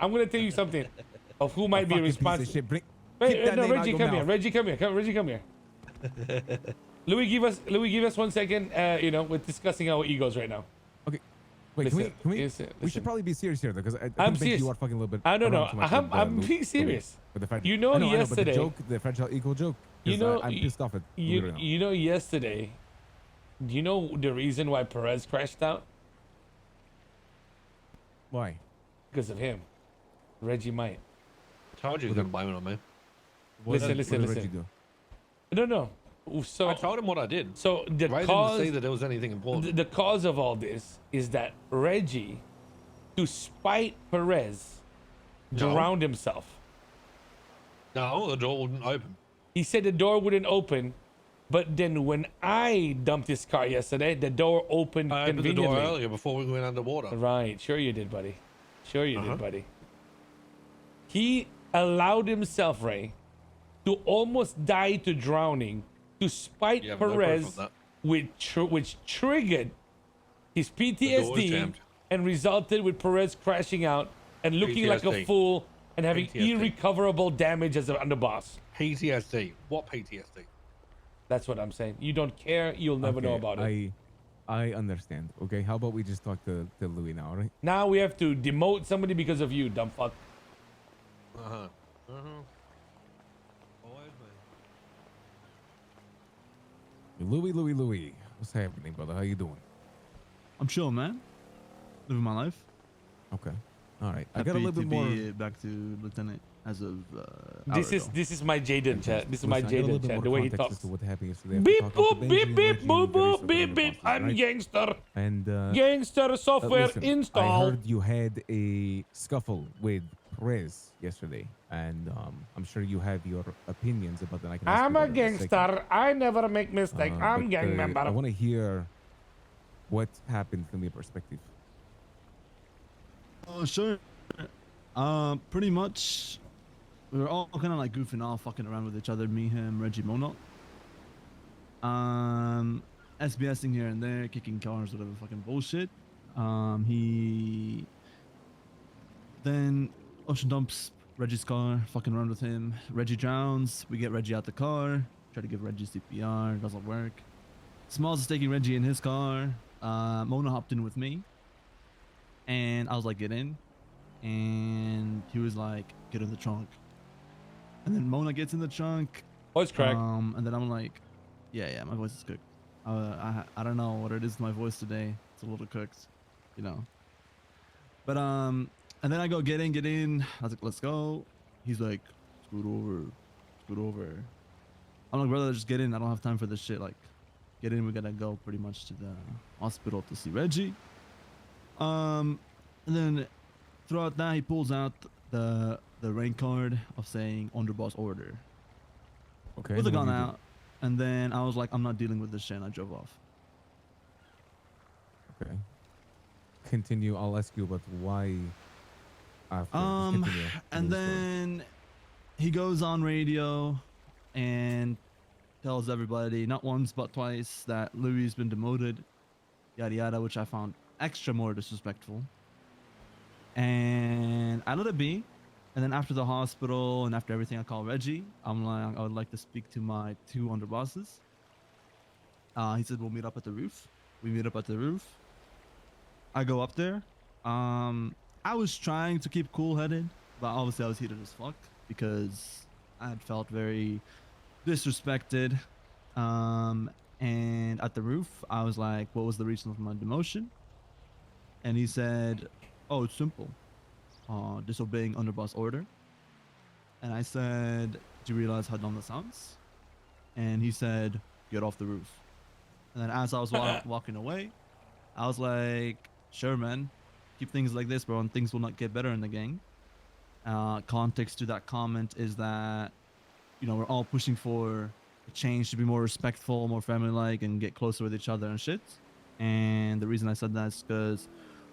I'm gonna tell you something of who might be responsible. Wait, no, Reggie, come here. Reggie, come here. Reggie, come here. Louie, give us 1 second. You know, we're discussing our egos right now. Okay. Wait, Listen, we should probably be serious here though, because I'm think serious. you are fucking a little bit. I don't know. I'm being serious. With the fact, you know, yesterday. I know, but the fragile ego joke. You know, I'm pissed off at you know, yesterday. Do you know the reason why Perez crashed out? Why? Because of him. Reggie might. Told you you couldn't blame it on me. Listen. No. So I told him what I did. So the I cause, didn't see that there was anything important. The cause of all this is that Reggie, to spite Perez, drowned himself. No, the door wouldn't open. He said the door wouldn't open, but then when I dumped his car yesterday, the door opened I opened the conveniently. door earlier before we went underwater. Right, sure you did, buddy. Sure you did, buddy. He allowed himself, Ray, to almost die to drowning to spite Perez, which triggered his PTSD and resulted with Perez crashing out and looking like a fool and having irrecoverable damage as an underboss. PTSD. What PTSD? That's what I'm saying. You don't care, you'll never know about it. I understand. Okay, how about we just talk to Louie now, right? Now we have to demote somebody because of you, dumb fuck. Louie. What's happening, brother? How you doing? I'm chill, man. Living my life. Okay. All right. Happy I got a little bit more. Back to lieutenant as of. This is my Jaden chat. This is my Jaden chat. The way he talks. To what happened yesterday. Beep boop beep beep boop boop beep beep. I'm gangster. And gangster software listen, install. I heard you had a scuffle with Perez yesterday, and I'm sure you have your opinions about that. I'm a gangster. I never make mistake. I'm gang member. I want to hear what happened from your perspective. Oh, sure. Pretty much, we were all kind of like goofing off, fucking around with each other. Me, him, Reggie, Monok. SBSing here and there, kicking cars, whatever fucking bullshit. He then ocean dumps Reggie's car, fucking around with him. Reggie drowns. We get Reggie out the car. Try to give Reggie CPR. Doesn't work. Smalls is taking Reggie in his car. Mona hopped in with me. And I was like, get in. And he was like, get in the trunk. And then Mona gets in the trunk. Voice crack. And then I'm like, yeah, my voice is cooked. I don't know what it is to my voice today. It's a little cooked, you know. But and then I go, get in. I was like, let's go. He's like, scoot over. I'm like, brother, just get in. I don't have time for this shit. Like, get in. We gotta go pretty much to the hospital to see Reggie. And then throughout that, he pulls out the rank card of saying underboss order. Okay. With the gun out. And then I was like, I'm not dealing with this shit, and I drove off. Okay. Continue. I'll ask you about why after. And then he goes on radio and tells everybody, not once but twice, that Louie's been demoted, yada yada, which I found extra more disrespectful. And I let it be. And then after the hospital and after everything, I call Reggie. I'm like, I would like to speak to my 2 underbosses. He said, we'll meet up at the roof. We meet up at the roof. I go up there. I was trying to keep cool-headed, but obviously I was heated as fuck because I had felt very disrespected. And at the roof, I was like, what was the reason for my demotion? And he said, oh, it's simple. Disobeying underboss order. And I said, do you realize how dumb that sounds? And he said, get off the roof. And then as I was walking away, I was like, sure, man. Keep things like this, bro, and things will not get better in the gang. Context to that comment is that, you know, we're all pushing for a change to be more respectful, more family-like, and get closer with each other and shit. And the reason I said that is because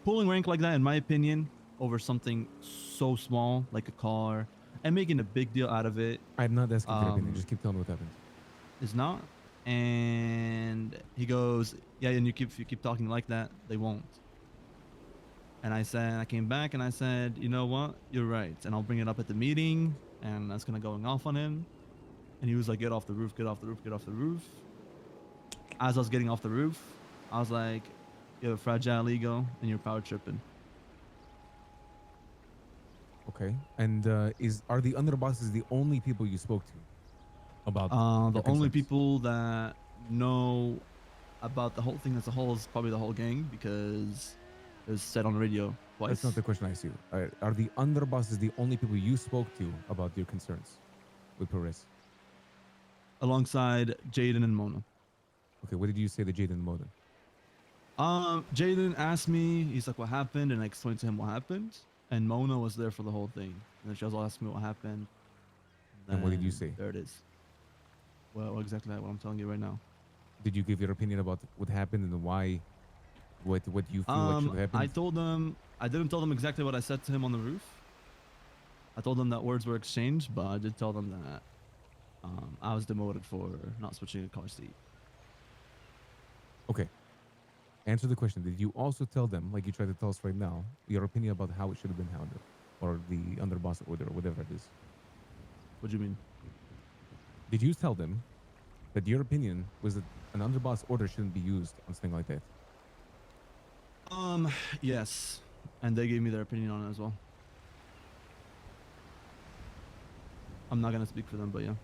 pulling rank like that, in my opinion, over something so small like a car and making a big deal out of it. I'm not asking for your opinion. Just keep telling me what happened. Is not. And he goes, yeah, and if you keep talking like that, they won't. And I came back and I said, you know what? You're right. And I'll bring it up at the meeting. And that's going to going off on him. And he was like, get off the roof, get off the roof, get off the roof. As I was getting off the roof, I was like, you have a fragile ego and you're power tripping. Okay. And are the underbosses the only people you spoke to about The your only concerns? people that know about the whole thing as a whole is probably the whole gang because it was said on the radio twice. That's not the question I asked you. Are the underbosses the only people you spoke to about your concerns with Perez? Alongside Jaden and Mona. Okay, what did you say to Jaden and Moden? Jaden asked me, he's like, what happened? And I explained to him what happened. And Mona was there for the whole thing. And then she also asked me what happened. And what did you then say? There it is. Well, exactly what I'm telling you right now. Did you give your opinion about what happened and why, what you feel like should have happened? I told them, I didn't tell them exactly what I said to him on the roof. I told them that words were exchanged, but I did tell them that I was demoted for not switching a car seat. Okay. Answer the question. Did you also tell them, like you tried to tell us right now, your opinion about how it should have been handled? Or the underboss order, or whatever it is? What do you mean? Did you tell them that your opinion was that an underboss order shouldn't be used on something like that? Yes. And they gave me their opinion on it as well. I'm not going to speak for them, but yeah.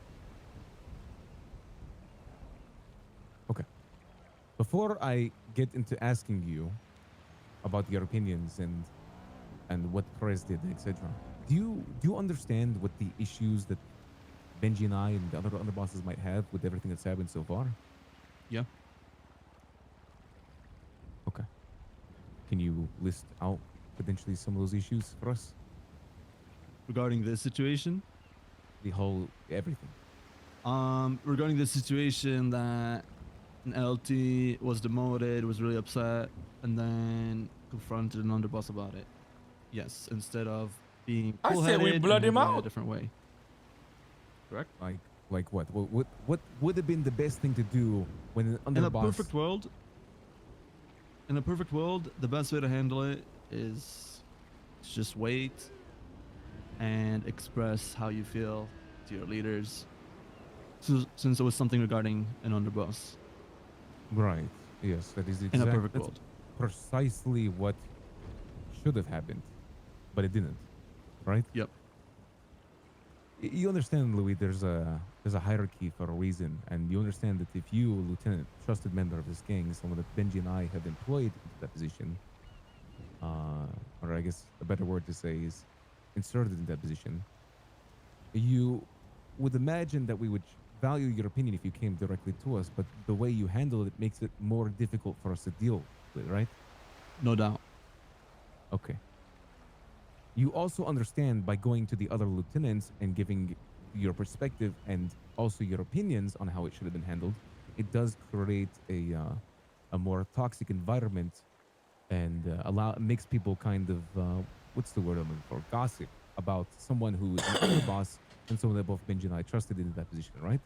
Okay. Before I get into asking you about your opinions and what Perez did, etc., do you understand what the issues that Benji and I and the other underbosses might have with everything that's happened so far? Yeah. Okay. Can you list out potentially some of those issues for us? Regarding this situation? The whole everything. Regarding the situation that an LT was demoted, was really upset, and then confronted an underboss about it. Yes, instead of being I cool-headed say we blood and him moving in a out. different way. Correct? Like what? What would have been the best thing to do when an underboss? In a perfect world, the best way to handle it is to just wait and express how you feel to your leaders. So, since it was something regarding an underboss. Right. Yes, that is exactly. In a perfect world. Precisely what should have happened, but it didn't. Right? Yep. You understand, Louis, there's a hierarchy for a reason, and you understand that if you, lieutenant, trusted member of this gang, someone that Benji and I have employed into that position, or I guess a better word to say is inserted in that position, you would imagine that we would value your opinion if you came directly to us, but the way you handle it makes it more difficult for us to deal with, right? No doubt. Okay. You also understand by going to the other lieutenants and giving your perspective and also your opinions on how it should have been handled, it does create a more toxic environment and makes people kind of what's the word I'm looking for? Gossip about someone who is an underboss and someone that both Benji and I trusted in that position, right?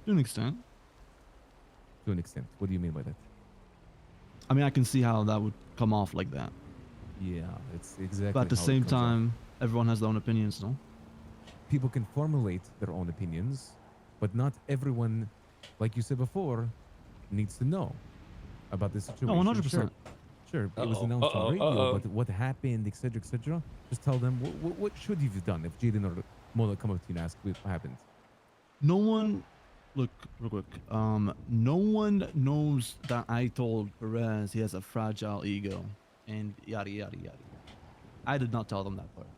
To an extent. To an extent. What do you mean by that? I mean, I can see how that would come off like that. Yeah, it's exactly. But at the how it same comes off. time, everyone has their own opinions, no? People can formulate their own opinions, but not everyone, like you said before, needs to know about the situation. No, 100%. Sure, it was announced on radio, but what happened, etc., etc. Just tell them what should you have done if Jaden or Mola come up to you and ask what happened. No one, look, real quick. No one knows that I told Perez he has a fragile ego and yada yada yada. I did not tell them that part.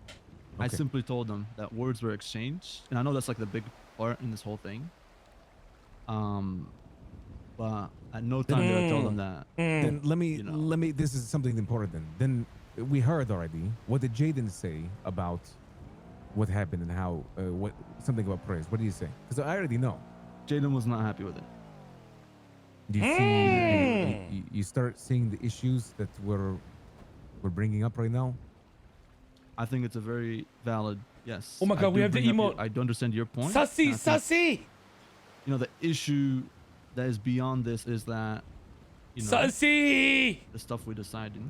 I Okay. simply told them that words were exchanged, and I know that's like the big part in this whole thing. But at no time did I tell them that. Then let me you know. let me. This is something important. Then we heard already. What did Jaden say about what happened and how what something about praise? What did he say? Because I already know. Jaden was not happy with it. Do you see? You start seeing the issues that we're bringing up right now. I think it's a very valid yes. Oh my God, I we do have the bring up emote. I do understand your point. Sassy, and I think, sassy, you know, the issue that is beyond this is that, you know, sassy. the stuff we decided.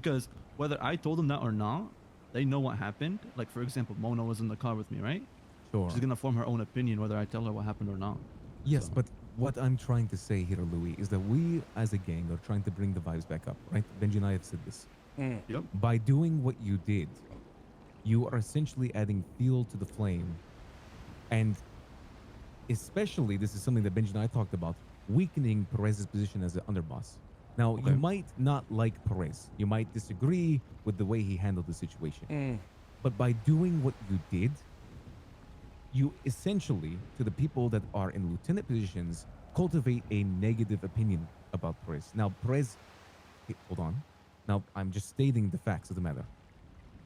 because whether I told them that or not, they know what happened. Like, for example, Mona was in the car with me, right? Sure. She's gonna form her own opinion whether I tell her what happened or not. Yes, So- but what I'm trying to say here, Louis, is that we as a gang are trying to bring the vibes back up, right? Benji and I have said this. Yep. By doing what you did, you are essentially adding fuel to the flame. And especially, this is something that Benji and I talked about, weakening Perez's position as an underboss. Now, Okay. you might not like Perez. You might disagree with the way he handled the situation. But by doing what you did, you essentially, to the people that are in lieutenant positions, cultivate a negative opinion about Perez. Now, Perez, hold on. Now, I'm just stating the facts of the matter.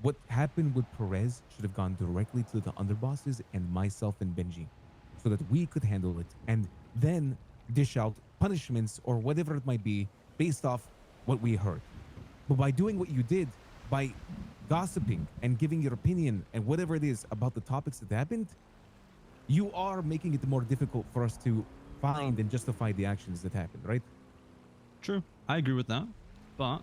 What happened with Perez should have gone directly to the underbosses and myself and Benji so that we could handle it and then dish out punishments or whatever it might be based off what we heard. But by doing what you did, by gossiping and giving your opinion and whatever it is about the topics that happened, you are making it more difficult for us to find and justify the actions that happened, right? True, I agree with that, but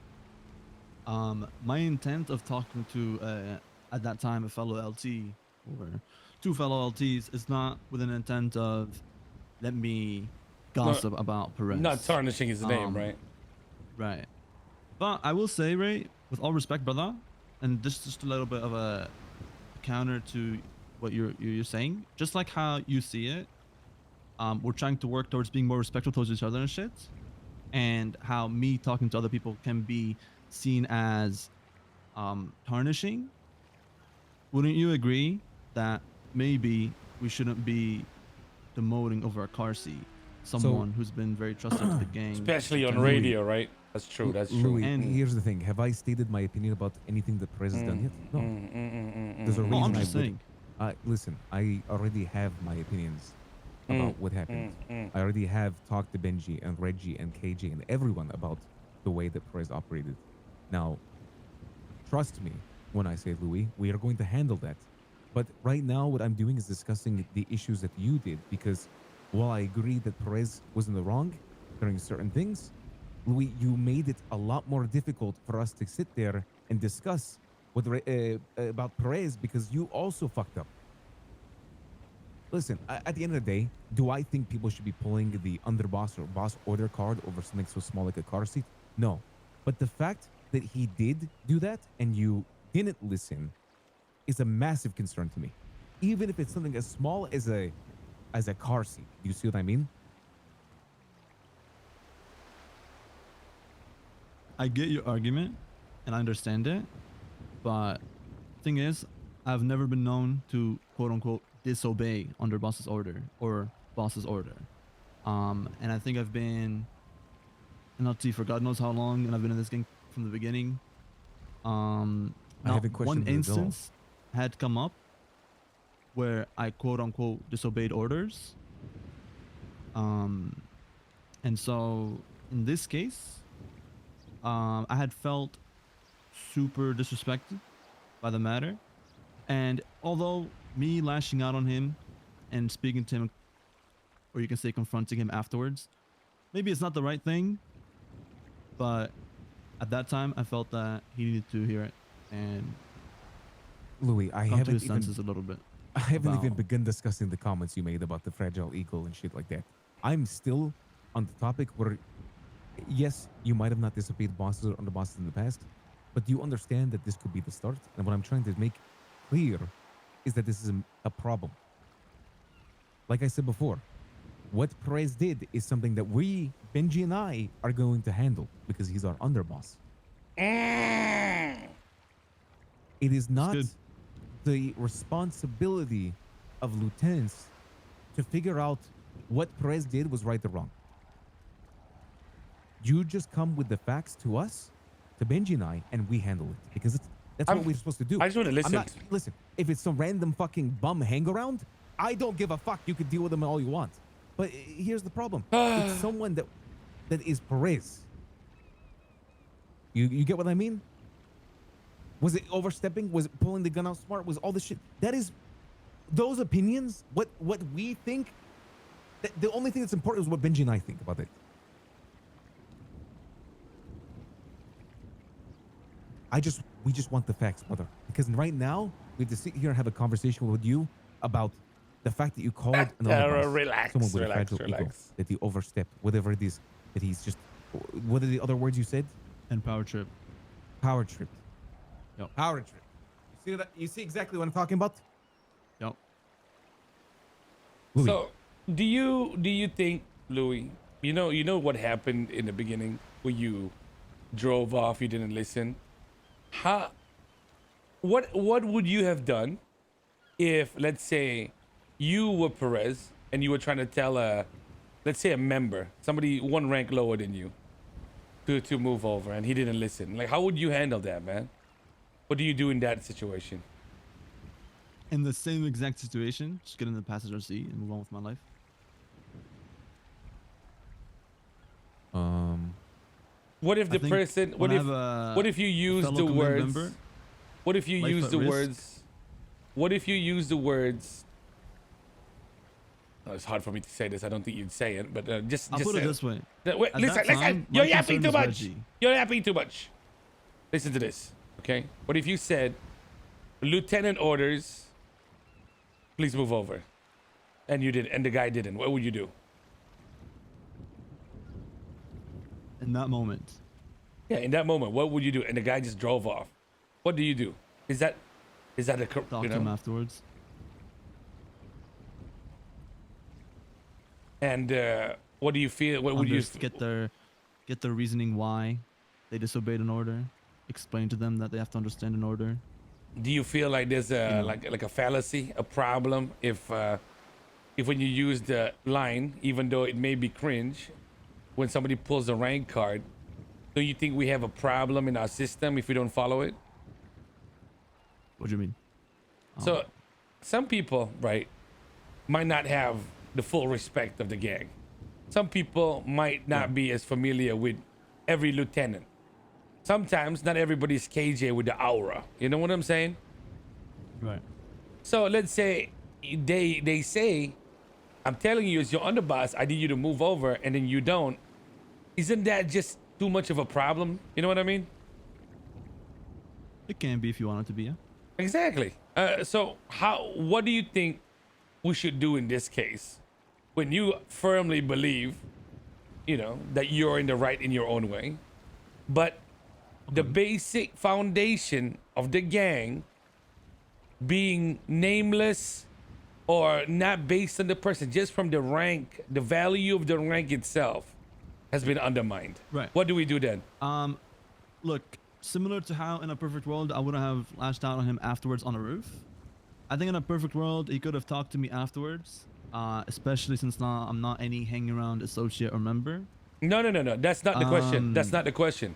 my intent of talking to at that time a fellow LT or two fellow LTs is not with an intent of let me gossip about Perez. Not tarnishing his name, right? Right. But I will say, Ray, with all respect, brother, and this is just a little bit of a counter to what you're saying. Just like how you see it, we're trying to work towards being more respectful towards each other and shit. And how me talking to other people can be seen as tarnishing. Wouldn't you agree that maybe we shouldn't be demoting over a car seat someone who's been very trusted to the gang, Especially on to radio, right? That's true. That's true. Louis, And- here's the thing. Have I stated my opinion about anything that Perez has done yet? No. There's a No, reason I'm just saying. Listen, I already have my opinions about what happened. I already have talked to Benji and Reggie and KJ and everyone about the way that Perez operated. Now, trust me when I say, Louis, we are going to handle that. But right now, what I'm doing is discussing the issues that you did, because while I agree that Perez was in the wrong during certain things, Louis, you made it a lot more difficult for us to sit there and discuss about Perez because you also fucked up. Listen, at the end of the day, do I think people should be pulling the underboss or boss order card over something so small like a car seat? No. But the fact that he did do that and you didn't listen is a massive concern to me. Even if it's something as small as a car seat. Do you see what I mean? I get your argument and I understand it, but thing is, I've never been known to quote unquote disobey under boss's order or boss's order. And I think I've been an LT for God knows how long, and I've been in this game from the beginning. I Not haven't questioned one it at all. instance had come up where I quote unquote disobeyed orders. And so in this case, I had felt super disrespected by the matter. And although me lashing out on him and speaking to him, or you can say confronting him afterwards, maybe it's not the right thing, but at that time I felt that he needed to hear it and Louis, I come to haven't his even senses a little bit. I haven't even about- begun discussing the comments you made about the fragile eagle and shit like that. I'm still on the topic where, yes, you might have not disobeyed bosses or underbosses in the past, but you understand that this could be the start. And what I'm trying to make clear is that this is a problem. Like I said before, what Perez did is something that we, Benji and I, are going to handle because he's our underboss. It is not good. the responsibility of lieutenants to figure out what Perez did was right or wrong. You just come with the facts to us, to Benji and I, and we handle it because that's what we're supposed to do. I just want to listen. Listen, if it's some random fucking bum hang around, I don't give a fuck. You can deal with them all you want. But here's the problem. It's someone that is Perez. You get what I mean? Was it overstepping? Was it pulling the gun out smart? Was all this shit? That is, those opinions, what we think, the only thing that's important is what Benji and I think about it. we just want the facts, brother. Because right now we have to sit here and have a conversation with you about the fact that you called an underboss, relax, someone with relax, a fragile ego, relax. that he overstepped, whatever it is, that he's just. What are the other words you said? And power trip. Power trip. Yep. Power trip. You see that? You see exactly what I'm talking about? Yep. Louie. So, do you think, Louie? You know what happened in the beginning when you drove off, you didn't listen. What would you have done if, let's say, you were Perez and you were trying to tell let's say a member, somebody one rank lower than you, to move over, and he didn't listen? Like, how would you handle that, man? What do you do in that situation? In the same exact situation, just get in the passenger seat and move on with my life. What if the person? What if you use the words? Member, what if you use the words? What if you use the words? Oh, it's hard for me to say this. I don't think you'd say it, but I'll put it this way. Wait, listen. You're yapping too much. You're yapping too much. Listen to this, okay? What if you said, "Lieutenant orders, please move over," and you did, and the guy didn't? What would you do? In that moment. Yeah, in that moment, what would you do? And the guy just drove off. What do you do? Is that a talk to him afterwards? And what do you feel? What would you get their reasoning why they disobeyed an order? Explain to them that they have to understand an order. Do you feel like there's a like a fallacy, a problem if when you use the line, even though it may be cringe, when somebody pulls a rank card, do you think we have a problem in our system if we don't follow it? What do you mean? So, some people, right, might not have the full respect of the gang. Some people might not be as familiar with every lieutenant. Sometimes not everybody's KJ with the aura. You know what I'm saying? Right. So let's say they say, "I'm telling you, as your underboss, I need you to move over," and then you don't. Isn't that just too much of a problem? You know what I mean? It can be if you want it to be, yeah. Exactly. So what do you think we should do in this case when you firmly believe, that you're in the right in your own way, but the basic foundation of the gang being nameless or not based on the person, just from the rank, the value of the rank itself has been undermined. Right. What do we do then? Look, similar to how in a perfect world I would have lashed out on him afterwards on a roof. I think in a perfect world he could have talked to me afterwards, especially since now I'm not any hang around associate or member. No. That's not the question. That's not the question.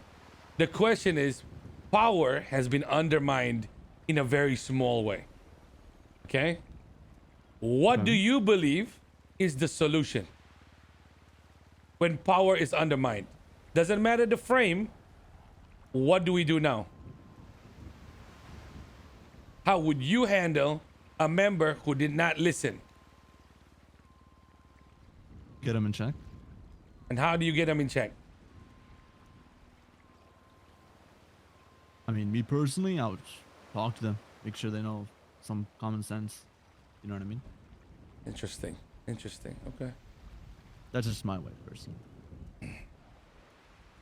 The question is, power has been undermined in a very small way. Okay? What do you believe is the solution when power is undermined? Doesn't matter the frame. What do we do now? How would you handle a member who did not listen? Get him in check. And how do you get them in check? I mean, me personally, I would talk to them, make sure they know some common sense. You know what I mean? Interesting. Okay. That's just my way, personally.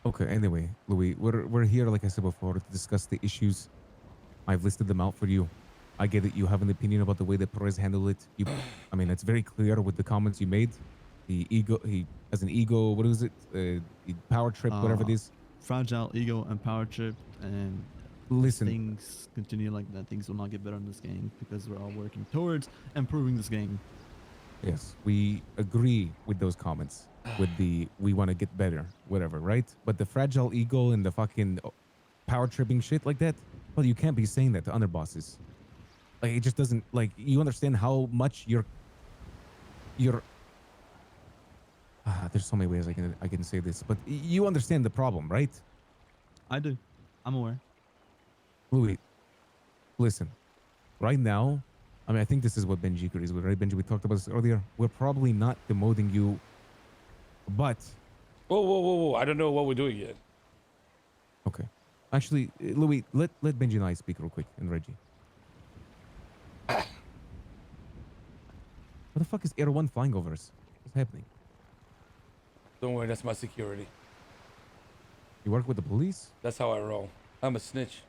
Okay, anyway, Louie, we're here, like I said before, to discuss the issues. I've listed them out for you. I get that you have an opinion about the way that Perez handled it. I mean, it's very clear with the comments you made. The ego, he has an ego, what is it? The power trip, whatever it is. Fragile ego and power trip, and listen, things continue like that. Things will not get better in this game because we're all working towards improving this game. Yes, we agree with those comments. With the we want to get better, whatever, right? But the fragile ego and the fucking power tripping shit like that, well, you can't be saying that to underbosses. Like, it just doesn't, like, you understand how much you're there's so many ways I can say this, but you understand the problem, right? I do. I'm aware. Louie, listen. Right now, I mean, I think this is what Benji agrees with, right, Benji? We talked about this earlier. We're probably not demoting you, but... Whoa. I don't know what we're doing yet. Okay. Actually, Louis, let Benji and I speak real quick, and Reggie. What the fuck is Air 1 flying over us? What's happening? Don't worry, that's my security. You work with the police? That's how I roll. I'm a snitch.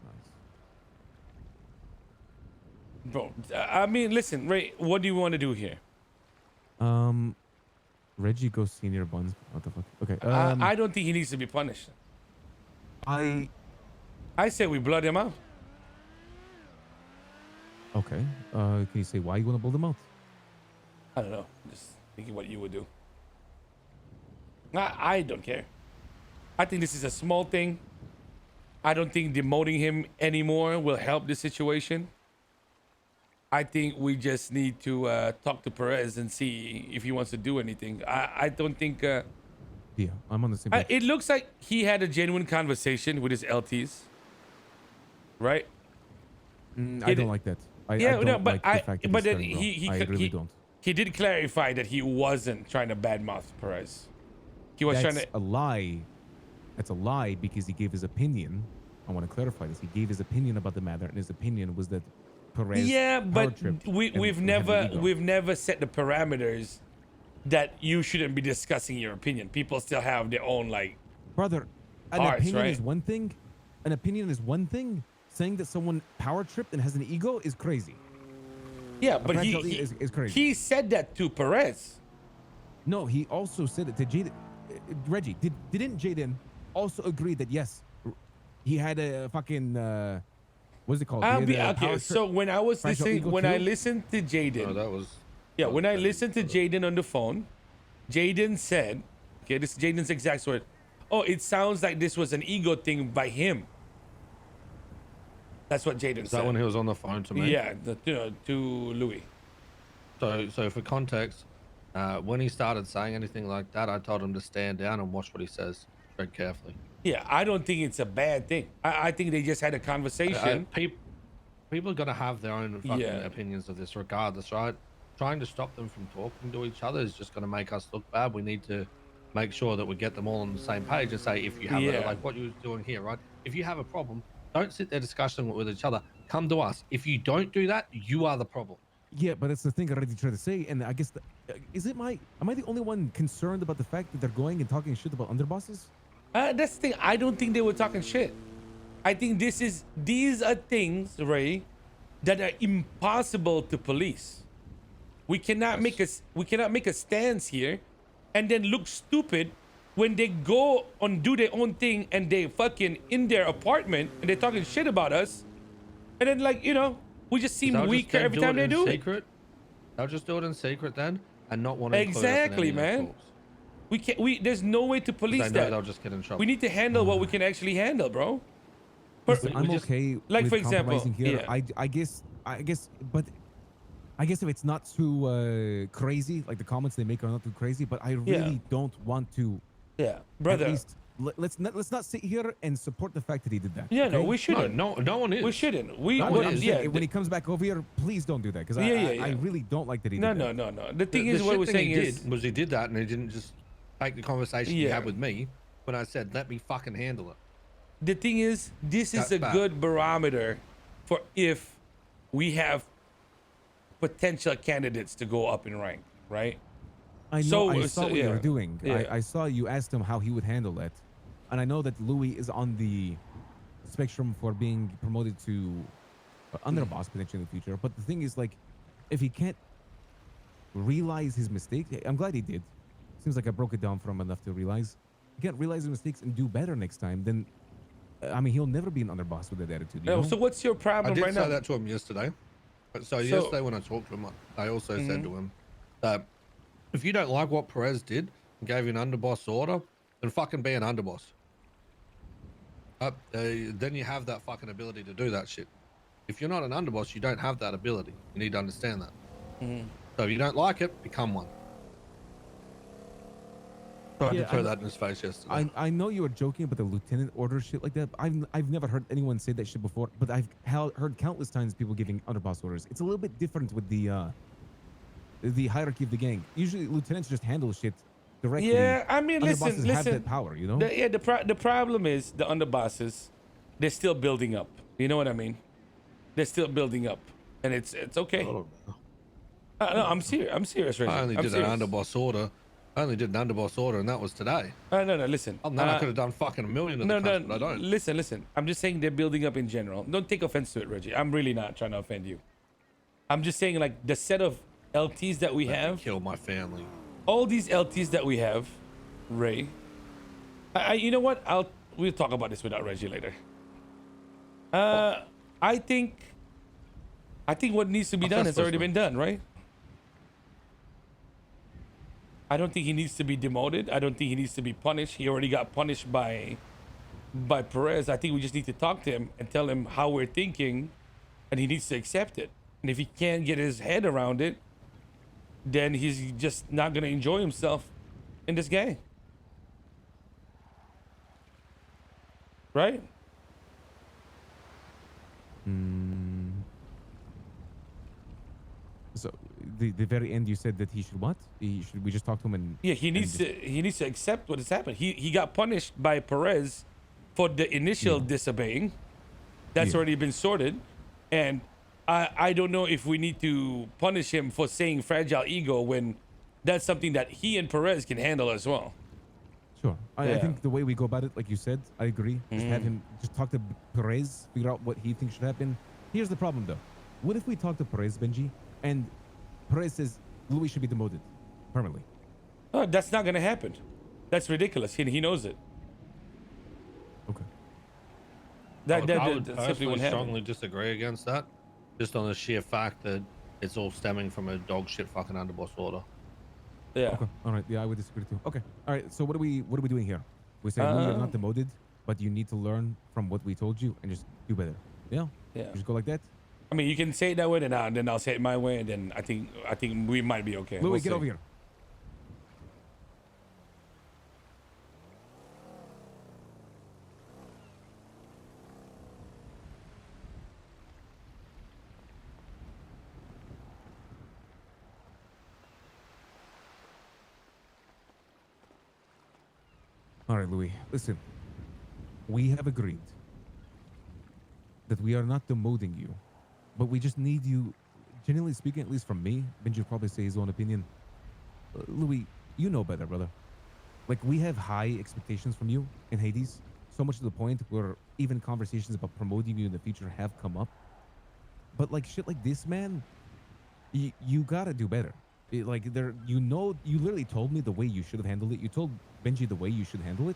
Nice. Bro, I mean, listen, Ray, what do you want to do here? Reggie goes senior buns. What the fuck? Okay. I don't think he needs to be punished. I say we blood him out. Okay. Can you say why you want to blow them out? I don't know. Just thinking what you would do. I don't care. I think this is a small thing. I don't think demoting him anymore will help the situation. I think we just need to talk to Perez and see if he wants to do anything. I don't think... yeah, I'm on the same page. It looks like he had a genuine conversation with his LTs. Right? I don't like that. I don't like the fact that but then I really don't. He did clarify that he wasn't trying to badmouth Perez. He was That's trying to... a lie. That's a lie because he gave his opinion. I want to clarify this. He gave his opinion about the matter, and his opinion was that Perez... Yeah, but we've never set the parameters that you shouldn't be discussing your opinion. People still have their own, like... Brother, an hearts, opinion right? is one thing. An opinion is one thing. Saying that someone power tripped and has an ego is crazy. Yeah, but is crazy. He said that to Perez. No, he also said it to Jaden. Reggie, didn't Jaden also agree that yes, he had a fucking what's it called? Okay, so when I was listening, when I listened to Jaden, No, that was... when I listened to Jaden on the phone, Jaden said, okay, this is Jaden's exact word. Oh, it sounds like this was an ego thing by him. That's what Jaden said. Is that when he was on the phone to me? Yeah, to Louie. So for context, when he started saying anything like that, I told him to stand down and watch what he says. Tread carefully. Yeah, I don't think it's a bad thing. I think they just had a conversation. People are going to have their own fucking opinions of this regardless, right? Trying to stop them from talking to each other is just going to make us look bad. We need to make sure that we get them all on the same page and say, if you have like what you were doing here, right? If you have a problem, don't sit there discussing with each other. Come to us. If you don't do that, you are the problem. Yeah, but that's the thing I already tried to say, and I guess am I the only one concerned about the fact that they're going and talking shit about underbosses? That's the thing. I don't think they were talking shit. I think these are things, Ray, that are impossible to police. We cannot make a stance here, and then look stupid when they go and do their own thing and they fucking in their apartment and they're talking shit about us, and then we just seem weaker every time they do it. They'll just do it in secret then, and not want to exactly, man. We can't. There's no way to police that. They'll just get in trouble. We need to handle what we can actually handle, bro. I'm okay. Like with for example, here. I guess, but I guess if it's not too crazy, like the comments they make are not too crazy, but I really don't want to. Yeah, brother. At least let's not sit here and support the fact that he did that. Yeah, okay? no, we shouldn't. No one is. We shouldn't. When he comes back over here, please don't do that because I really don't like that he did that. No. The thing is, what we're saying is, he did that and he didn't just take the conversation he had with me when I said, let me fucking handle it. The thing is, this is a good barometer for if we have potential candidates to go up in rank, right? I know. I saw what you were doing. Yeah. I saw you asked him how he would handle that, and I know that Louie is on the spectrum for being promoted to underboss potentially in the future. But the thing is, like, if he can't realize his mistake, I'm glad he did. Seems like I broke it down for him enough to realize. He can't realize his mistakes and do better next time. Then, I mean, he'll never be an underboss with that attitude. You know? So what's your problem right now? I did say that to him yesterday. So yesterday when I talked to him, I also said to him that if you don't like what Perez did and gave you an underboss order, then fucking be an underboss. Then you have that fucking ability to do that shit. If you're not an underboss, you don't have that ability. You need to understand that. So if you don't like it, become one. I did throw that in his face yesterday. I know you were joking about the lieutenant order shit like that. I've never heard anyone say that shit before, but I've heard countless times people giving underboss orders. It's a little bit different with the hierarchy of the gang. Usually lieutenants just handle shit directly. Yeah, I mean, underbosses listen. have that power, you know. The problem is the underbosses. They're still building up. You know what I mean? They're still building up, and it's okay. Oh, No, I'm serious. I'm serious, Reggie. I only I'm did serious. an underboss order. I only did an underboss order, and that was today. No, listen. And then I could have done fucking a million of the tasks, but I don't. Listen. I'm just saying they're building up in general. Don't take offense to it, Reggie. I'm really not trying to offend you. I'm just saying, like, the set of LTs that we have, Kill my family. all these LTs that we have, Ray. You know what? We'll talk about this without Reggie later. I think what needs to be done has already been done, right? I don't think he needs to be demoted. I don't think he needs to be punished. He already got punished by Perez. I think we just need to talk to him and tell him how we're thinking, and he needs to accept it. And if he can't get his head around it, then he's just not gonna enjoy himself in this game. Right? So the very end, you said that he should what? We just talk to him and Yeah, he needs to accept what has happened. He got punished by Perez for the initial disobeying. That's already been sorted, and I don't know if we need to punish him for saying fragile ego when that's something that he and Perez can handle as well. Sure. I think the way we go about it, like you said, I agree. Just have him just talk to Perez, figure out what he thinks should happen. Here's the problem though. What if we talk to Perez, Benji, and Perez says Louie should be demoted permanently? Oh, that's not gonna happen. That's ridiculous. He knows it. Okay. I would That simply personally won't happen. strongly disagree against that, just on the sheer fact that it's all stemming from a dog shit fucking underboss order. Yeah. Okay. All right. Yeah, I would disagree too. Okay. All right. So what are we doing here? We say Louie, you're not demoted, but you need to learn from what we told you and just do better. Yeah. Yeah. Just go like that. I mean, you can say it that way, then I'll say it my way, and then I think we might be okay. Louie, We'll get see. over here. All right, Louie. Listen, we have agreed that we are not demoting you, but we just need you, genuinely speaking, at least from me, Benji will probably say his own opinion. Louie, you know better, brother. Like, we have high expectations from you in Hades, so much to the point where even conversations about promoting you in the future have come up. But like shit like this, man, you gotta do better. You literally told me the way you should have handled it. You told Benji the way you should handle it.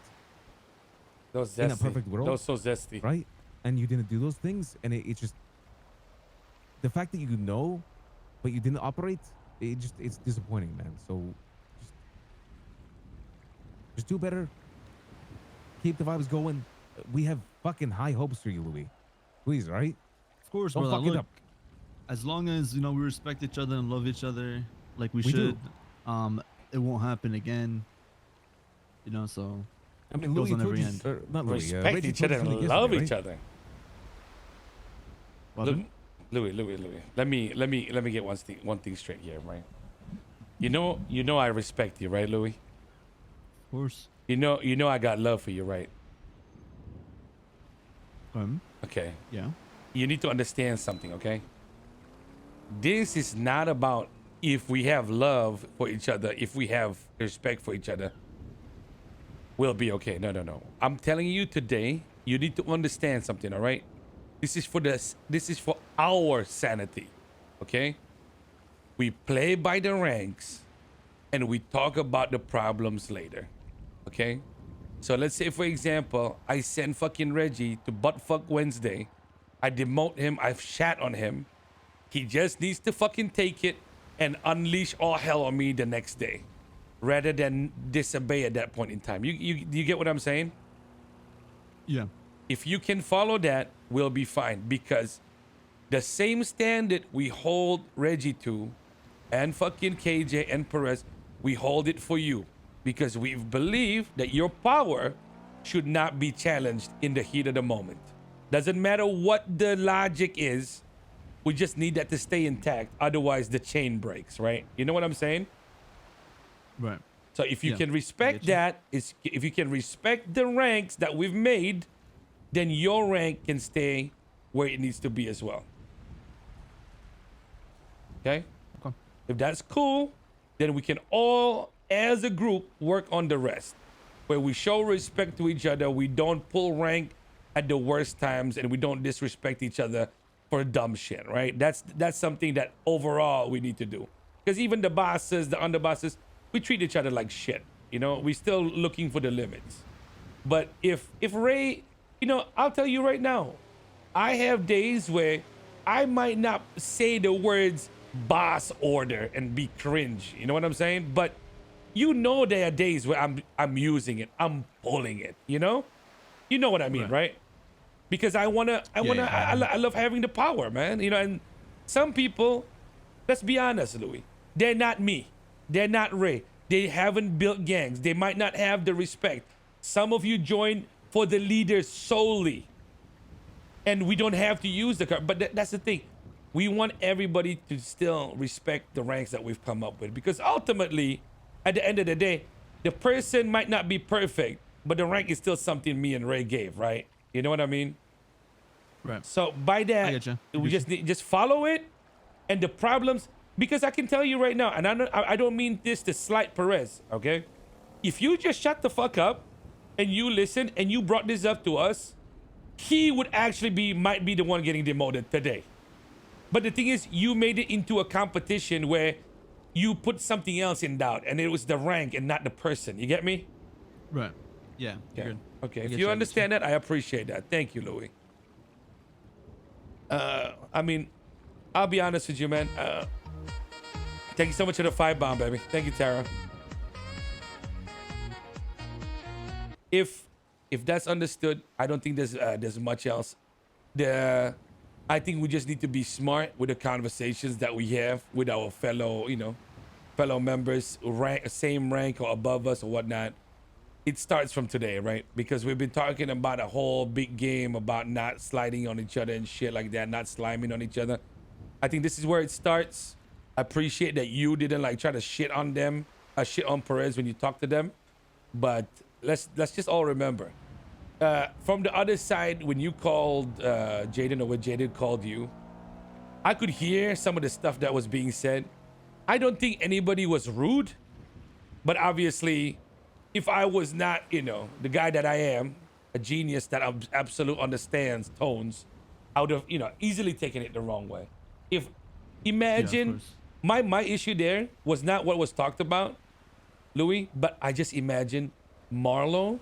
That was in a zesty. perfect world. That was so zesty. Right? And you didn't do those things, and it's just the fact that you know, but you didn't operate. It's disappointing, man. So just do better. Keep the vibes going. We have fucking high hopes for you, Louie. Please, right? Of course, Don't brother. fuck it Look, up. as long as we respect each other and love each other like we We should, do. it won't happen again. So I mean, it goes Louie on told every you, end. not Louie, Respect Reggie each told other you and yesterday, love right? each other. Pardon? Louie. Let me get one thing straight here, right? You know I respect you, right, Louie? Of course. You know I got love for you, right? Okay. Yeah. You need to understand something, okay? This is not about if we have love for each other, if we have respect for each other, we'll be okay. No. I'm telling you today, you need to understand something, all right? This is for our sanity, okay? We play by the ranks and we talk about the problems later, okay? So let's say, for example, I send fucking Reggie to buttfuck Wednesday. I demote him. I've shat on him. He just needs to fucking take it and unleash all hell on me the next day, rather than disobey at that point in time. You get what I'm saying? Yeah. If you can follow that, we'll be fine, because the same standard we hold Reggie to, and fucking KJ and Perez, we hold it for you, because we believe that your power should not be challenged in the heat of the moment. Doesn't matter what the logic is, we just need that to stay intact. Otherwise, the chain breaks, right? You know what I'm saying? Right. So if you Yeah, can I respect get you. if you can respect the ranks that we've made, then your rank can stay where it needs to be as well. Okay? Okay. If that's cool, then we can all, as a group, work on the rest. Where we show respect to each other, we don't pull rank at the worst times, and we don't disrespect each other for dumb shit, right? That's something that overall we need to do. Because even the bosses, the underbosses, we treat each other like shit. You know, we're still looking for the limits. But if Ray, you know, I'll tell you right now, I have days where I might not say the words boss order and be cringe. You know what I'm saying? But you know there are days where I'm using it. I'm pulling it, you know? You know what I mean, right? Because I love having the power, man. You know, and some people, let's be honest, Louie, they're not me. They're not Ray. They haven't built gangs. They might not have the respect. Some of you join for the leaders solely. And we don't have to use the card. But that's the thing. We want everybody to still respect the ranks that we've come up with. Because ultimately, at the end of the day, the person might not be perfect, but the rank is still something me and Ray gave, right? You know what I mean? Right. So by that, we just follow it, and the problems, because I can tell you right now, and I don't mean this to slight Perez, okay? If you just shut the fuck up and you listen and you brought this up to us, he would actually might be the one getting demoted today. But the thing is, you made it into a competition where you put something else in doubt, and it was the rank and not the person. You get me? Right. Yeah. Okay. Good. Okay. If you understand that, I appreciate that. Thank you, Louie. I mean, I'll be honest with you, man. Thank you so much for the 5-bomb, baby. Thank you, Tara. If that's understood, I don't think there's much else. I think we just need to be smart with the conversations that we have with our fellow members, same rank or above us or whatnot. It starts from today, right? Because we've been talking about a whole big game about not sliding on each other and shit like that, not sliming on each other. I think this is where it starts. I appreciate that you didn't like try to shit on them, shit on Perez when you talk to them. But let's just all remember, from the other side, when you called Jaden, or when Jaden called you, I could hear some of the stuff that was being said. I don't think anybody was rude, but obviously, if I was not, the guy that I am, a genius that absolutely understands tones, I would have, easily taken it the wrong way. Imagine my issue there was not what was talked about, Louis, but I just imagine Marlo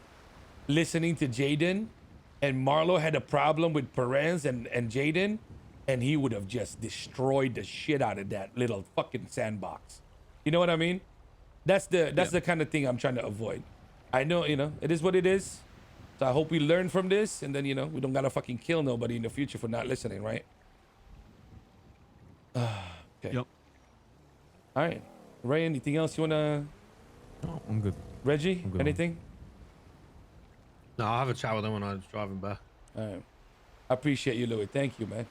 listening to Jaden, and Marlo had a problem with Perez and Jaden, and he would have just destroyed the shit out of that little fucking sandbox. You know what I mean? That's the kind of thing I'm trying to avoid. I know, it is what it is. So I hope we learn from this, and then, we don't gotta fucking kill nobody in the future for not listening, right? Okay. Yep. All right. Ray, anything else you wanna? No, I'm good. Reggie, I'm good. anything? No, I'll have a chat with them when I was driving back. All right. I appreciate you, Louis. Thank you, man.